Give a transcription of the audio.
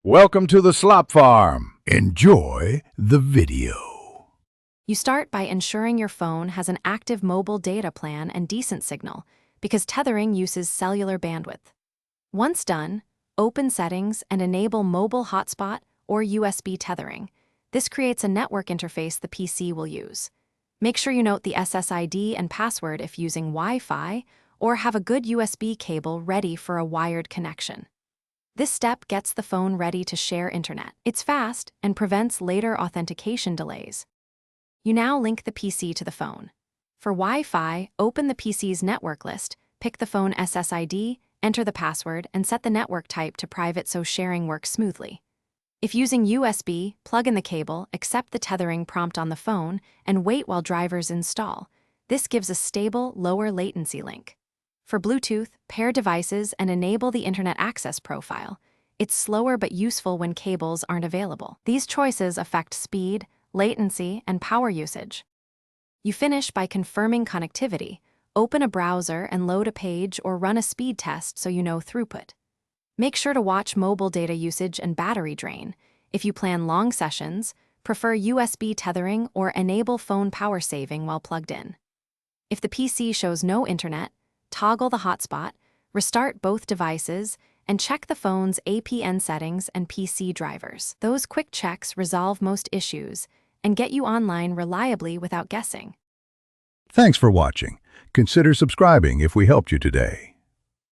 Welcome to the Slop Farm. Enjoy the video. You start by ensuring your phone has an active mobile data plan and decent signal, because tethering uses cellular bandwidth. Once done, open Settings and enable Mobile Hotspot or USB tethering. This creates a network interface the PC will use. Make sure you note the SSID and password if using Wi-Fi, or have a good USB cable ready for a wired connection. This step gets the phone ready to share internet. It's fast and prevents later authentication delays. You now link the PC to the phone. For Wi-Fi, open the PC's network list, pick the phone SSID, enter the password, and set the network type to private so sharing works smoothly. If using USB, plug in the cable, accept the tethering prompt on the phone, and wait while drivers install. This gives a stable, lower latency link. For Bluetooth, pair devices and enable the Internet Access profile. It's slower but useful when cables aren't available. These choices affect speed, latency, and power usage. You finish by confirming connectivity. Open a browser and load a page or run a speed test so you know throughput. Make sure to watch mobile data usage and battery drain. If you plan long sessions, prefer USB tethering or enable phone power saving while plugged in. If the PC shows no internet, toggle the hotspot, restart both devices, and check the phone's APN settings and PC drivers. Those quick checks resolve most issues and get you online reliably without guessing. Thanks for watching. Consider subscribing if we helped you today.